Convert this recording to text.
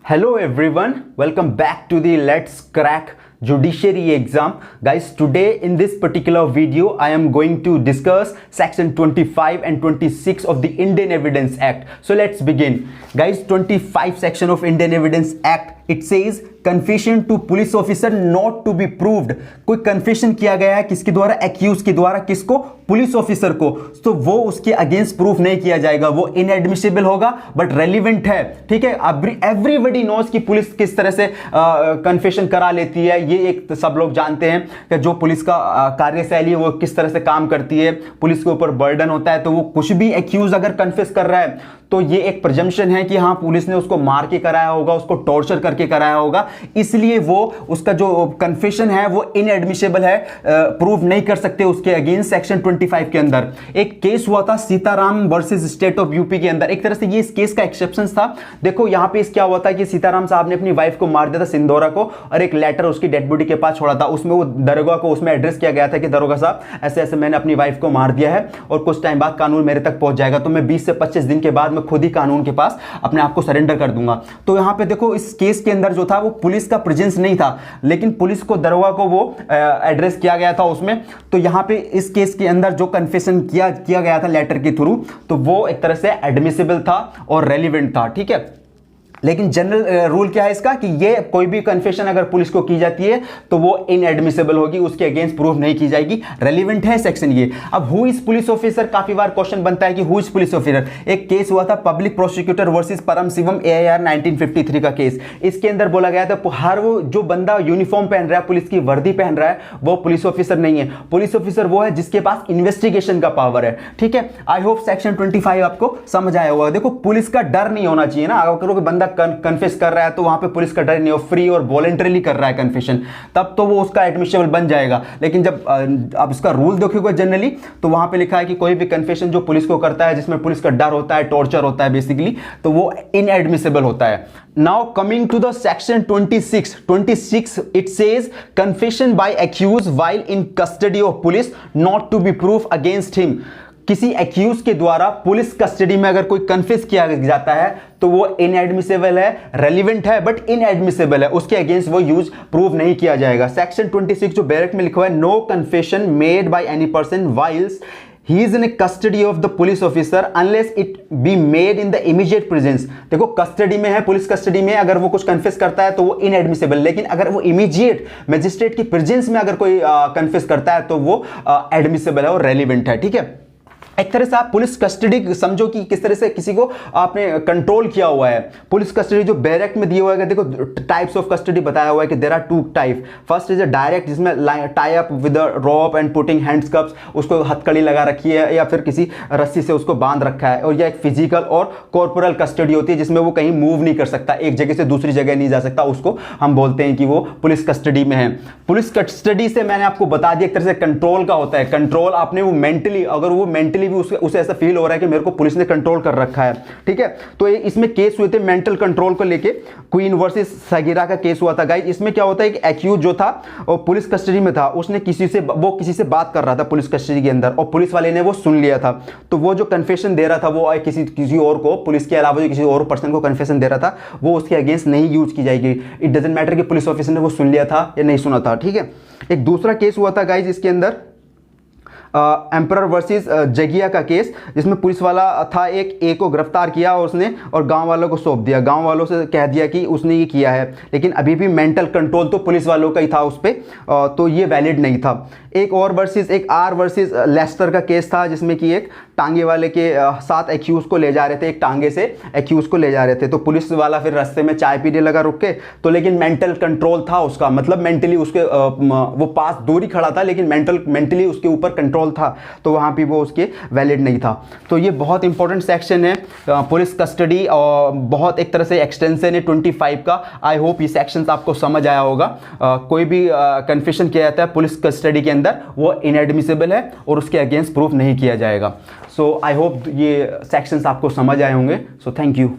Hello everyone, welcome back to the Let's Crack Judiciary exam. Guys, today in this particular video I am going to discuss section 25 and 26 of the Indian Evidence Act. So let's begin. Guys, 25 section of Indian Evidence Act, it says confession to police officer not to be proved. कोई confession किया गया है किसके द्वारा, accused के द्वारा, किसको, police officer को, तो वो उसके अगेंस्ट प्रूफ नहीं किया जाएगा, वो इनएडमिसिबल होगा बट रेलिवेंट है। ठीक है, एवरीबडी नोज कि पुलिस किस तरह से कन्फेशन करा लेती है, ये एक तो सब लोग जानते हैं कि जो पुलिस का कार्यशैली है वो किस तरह से काम करती है, पुलिस के ऊपर बर्डन होता है, तो वो कुछ भी एक्यूज अगर कन्फेस कर रहा है तो ये एक प्रिजम्पशन है कि हाँ पुलिस ने उसको मार के कराया होगा, उसको टॉर्चर करके कराया होगा, इसलिए वो उसका जो कन्फेशन है वो इनएडमिसिबल है, प्रूव नहीं कर सकते उसके अगेंस्ट। सेक्शन 25 के अंदर एक केस हुआ था Sitaram versus state of UP के अंदर, एक तरह से ये इस केस का एक्सेप्शन था। देखो यहाँ पे क्या हुआ था कि सीताराम साहब ने अपनी वाइफ को मार दिया था सिंदौरा को, और एक लेटर उसकी डेड बॉडी के पास छोड़ा था, उसमें वो दरोगा को उसमें एड्रेस किया गया था कि दरोगा साहब ऐसे ऐसे मैंने अपनी वाइफ को मार दिया है और कुछ टाइम बाद कानून मेरे तक पहुंच जाएगा, तो मैं 20 से 25 दिन के बाद मैं खुद ही कानून के पास अपने आप को सरेंडर कर दूंगा। तो यहां पे देखो इस केस के अंदर जो था वो पुलिस का प्रेजेंस नहीं था, लेकिन पुलिस को दरोगा को वो एड्रेस किया गया था उसमें। तो यहां पे इस केस के अंदर जो कन्फेशन किया गया था लेटर के थ्रू, तो वो एक तरह से एडमिसिबल था और रेलिवेंट था। ठीक है, लेकिन जनरल रूल क्या है इसका कि ये कोई भी कन्फेशन अगर पुलिस को की जाती है तो वो इनएडमिसिबल होगी, उसके अगेंस्ट प्रूफ नहीं की जाएगी, रेलिवेंट है सेक्शन ये। अब हु इज पुलिस ऑफिसर, काफी बार क्वेश्चन बनता है कि हु इज पुलिस ऑफिसर। एक केस हुआ था पब्लिक प्रोसिक्यूटर वर्सेस परम शिवम AIR 1953 का केस। इसके अंदर बोला गया था हर वो जो बंदा यूनिफॉर्म पहन रहा है, पुलिस की वर्दी पहन रहा है, वो पुलिस ऑफिसर नहीं है। पुलिस ऑफिसर वो है जिसके पास इन्वेस्टिगेशन का पावर है। ठीक है, आई होप सेक्शन 25 आपको समझ आया होगा। देखो पुलिस का डर नहीं होना चाहिए ना, अगर बंदा कन्फेस कर रहा है तो वहां पे पुलिस का डर नहीं हो, फ्री और वॉलंटरीली कर रहा है कन्फेशन, तब तो वो उसका एडमिसिबल बन जाएगा। लेकिन जब अब इसका रूल देखोगे जनरली तो वहां पे लिखा है कि कोई भी कन्फेशन जो पुलिस को करता है जिसमें पुलिस का डर होता है, टॉर्चर होता है बेसिकली, तो वो इनएडमिसिबल होता है। Now coming to the section 26 it says confession by accused while in custody of police not to be proof against him. किसी एक्यूज के द्वारा पुलिस कस्टडी में अगर कोई कन्फेस किया जाता है तो वो इनएडमिसिबल है, रेलिवेंट है बट इनएडमिसिबल है, उसके अगेंस्ट वो यूज प्रूव नहीं किया जाएगा। सेक्शन 26 जो बैरक में लिखा हुआ है, no confession made by any person whiles he is in a custody of the police officer unless it be made in the immediate presence। देखो कस्टडी में है, पुलिस कस्टडी में, अगर वो कुछ कन्फेस करता है तो वो इनएडमिसिबल, लेकिन अगर वो इमीडिएट मजिस्ट्रेट की प्रेजेंस में अगर कोई कन्फेस करता है तो वो एडमिसिबल है और रेलिवेंट है। ठीक है, एक तरह से आप पुलिस कस्टडी समझो कि किस तरह से किसी को आपने कंट्रोल किया हुआ है। पुलिस कस्टडी जो बैरक में दिया हुआ है, देखो टाइप्स ऑफ कस्टडी बताया हुआ है कि there are 2 type. First is a direct, जिसमें tie up with a rope and putting handcuffs, उसको हथकड़ी लगा रखी है या फिर किसी रस्सी से उसको बांध रखा है। और यह एक फिजिकल और कॉर्पोरल कस्टडी होती है जिसमें वो कहीं मूव नहीं कर सकता, एक जगह से दूसरी जगह नहीं जा सकता, उसको हम बोलते हैं कि वो पुलिस कस्टडी में है। पुलिस कस्टडी से मैंने आपको बता दिया एक तरह से कंट्रोल का होता है। कंट्रोल आपने वो मेंटली, अगर वो मेंटली भी उसे ऐसा फील हो रहा है कि मेरे को पुलिस ने कंट्रोल कर रखा है। ठीक है, तो इसमें केस हुए थे मेंटल कंट्रोल को लेके, क्वीन वर्सेस सगीरा का केस हुआ था गाइस। इसमें क्या होता है कि एक्यूज जो था और पुलिस कस्टडी में था, उसने किसी से बात कर रहा था पुलिस कस्टडी के अंदर, और पुलिस वाले ने वो सुन लिया था। तो वो जो कन्फेशन दे रहा था वो किसी और को, पुलिस के अलावा जो किसी और पर्सन को कन्फेशन दे रहा था, वो उसके अगेंस्ट नहीं यूज की जाएगी। इट डजंट मैटर कि पुलिस ऑफिसर ने वो सुन लिया था या नहीं सुना था। ठीक है, एक दूसरा केस हुआ था गाइस इसके अंदर, एम्परर वर्सेस जगिया का केस, जिसमें पुलिस वाला था एक को गिरफ्तार किया और उसने और गांव वालों को सौंप दिया, गांव वालों से कह दिया कि उसने ये किया है, लेकिन अभी भी मेंटल कंट्रोल तो पुलिस वालों का ही था उस पर, तो ये वैलिड नहीं था। एक और वर्सेस एक आर वर्सेस लेस्टर का केस था, जिसमें कि एक टांगे वाले के साथ एक्यूज को ले जा रहे थे, एक टांगे से एक्यूज को ले जा रहे थे, तो पुलिस वाला फिर रास्ते में चाय पीने लगा रुक के, तो लेकिन मेंटल कंट्रोल था उसका, मतलब मेंटली उसके वो पास दूर ही खड़ा था लेकिन मेंटली उसके ऊपर कंट्रोल था, तो वहाँ पे वो उसके वैलिड नहीं था। तो ये बहुत इंपॉर्टेंट सेक्शन है पुलिस कस्टडी, और बहुत एक तरह से एक्सटेंशन है 25 का। आई होप ये सेक्शन आपको समझ आया होगा। कोई भी कन्फेशन किया जाता है पुलिस कस्टडी के अंदर, वो इनएडमिसिबल है और उसके अगेंस्ट प्रूफ नहीं किया जाएगा। सो आई होप ये सेक्शंस आपको समझ आए होंगे। So thank you.